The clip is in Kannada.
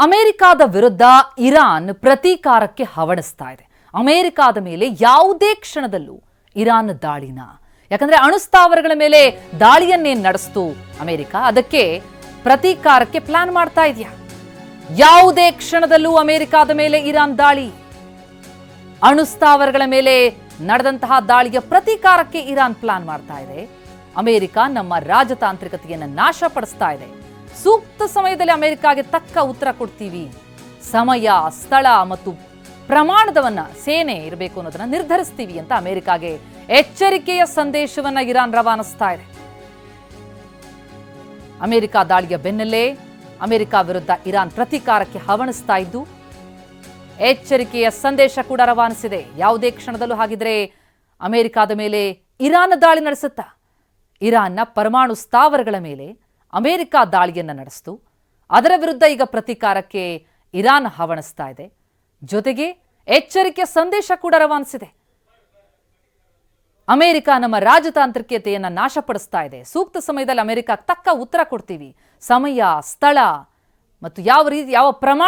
ಅಮೆರಿಕಾದ ವಿರುದ್ಧ ಇರಾನ್ ಪ್ರತೀಕಾರಕ್ಕೆ ಹವಣಿಸ್ತಾ ಇದೆ. ಅಮೆರಿಕಾದ ಮೇಲೆ ಯಾವುದೇ ಕ್ಷಣದಲ್ಲೂ ಇರಾನ್ ದಾಳಿನ, ಯಾಕಂದ್ರೆ ಅಣುಸ್ಥಾವರಗಳ ಮೇಲೆ ದಾಳಿಯನ್ನೇನು ನಡೆಸ್ತು ಅಮೆರಿಕ, ಅದಕ್ಕೆ ಪ್ರತೀಕಾರಕ್ಕೆ ಪ್ಲಾನ್ ಮಾಡ್ತಾ ಇದೆಯಾ? ಯಾವುದೇ ಕ್ಷಣದಲ್ಲೂ ಅಮೆರಿಕಾದ ಮೇಲೆ ಇರಾನ್ ದಾಳಿ, ಅಣುಸ್ಥಾವರಗಳ ಮೇಲೆ ನಡೆದಂತಹ ದಾಳಿಯ ಪ್ರತೀಕಾರಕ್ಕೆ ಇರಾನ್ ಪ್ಲಾನ್ ಮಾಡ್ತಾ ಇದೆ. ಅಮೆರಿಕ ನಮ್ಮ ರಾಜತಾಂತ್ರಿಕತೆಯನ್ನು ನಾಶಪಡಿಸ್ತಾ ಇದೆ. ಸೂಕ್ತ ಸಮಯದಲ್ಲಿ ಅಮೆರಿಕಾಗೆ ತಕ್ಕ ಉತ್ತರ ಕೊಡ್ತೀವಿ. ಸಮಯ, ಸ್ಥಳ ಮತ್ತು ಪ್ರಮಾಣದವನ್ನ ಸೇನೆ ಇರಬೇಕು ಅನ್ನೋದನ್ನ ನಿರ್ಧರಿಸ್ತೀವಿ ಅಂತ ಅಮೆರಿಕಾಗೆ ಎಚ್ಚರಿಕೆಯ ಸಂದೇಶವನ್ನ ಇರಾನ್ ರವಾನಿಸ್ತಾ ಇದೆ. ಅಮೆರಿಕ ದಾಳಿಯ ಬೆನ್ನಲ್ಲೇ ಅಮೆರಿಕ ವಿರುದ್ಧ ಇರಾನ್ ಪ್ರತೀಕಾರಕ್ಕೆ ಹವಣಿಸ್ತಾ ಇದ್ದು ಎಚ್ಚರಿಕೆಯ ಸಂದೇಶ ಕೂಡ ರವಾನಿಸಿದೆ. ಯಾವುದೇ ಕ್ಷಣದಲ್ಲೂ ಹಾಗಿದ್ರೆ ಅಮೆರಿಕಾದ ಮೇಲೆ ಇರಾನ್ ದಾಳಿ ನಡೆಸುತ್ತಾ? ಇರಾನ್ನ ಪರಮಾಣು ಸ್ಥಾವರಗಳ ಮೇಲೆ ಅಮೆರಿಕ ದಾಳಿಯನ್ನು ನಡೆಸಿತು. ಅದರ ವಿರುದ್ಧ ಈಗ ಪ್ರತೀಕಾರಕ್ಕೆ ಇರಾನ್ ಹವಣಿಸ್ತಾ ಇದೆ. ಜೊತೆಗೆ ಎಚ್ಚರಿಕೆಯ ಸಂದೇಶ ಕೂಡ ರವಾನಿಸಿದೆ. ಅಮೆರಿಕ ನಮ್ಮ ರಾಜತಾಂತ್ರಿಕತೆಯನ್ನು ನಾಶಪಡಿಸ್ತಾ ಇದೆ. ಸೂಕ್ತ ಸಮಯದಲ್ಲಿ ಅಮೆರಿಕ ತಕ್ಕ ಉತ್ತರ ಕೊಡ್ತೀವಿ. ಸಮಯ, ಸ್ಥಳ ಮತ್ತು ಯಾವ ಪ್ರಮಾಣ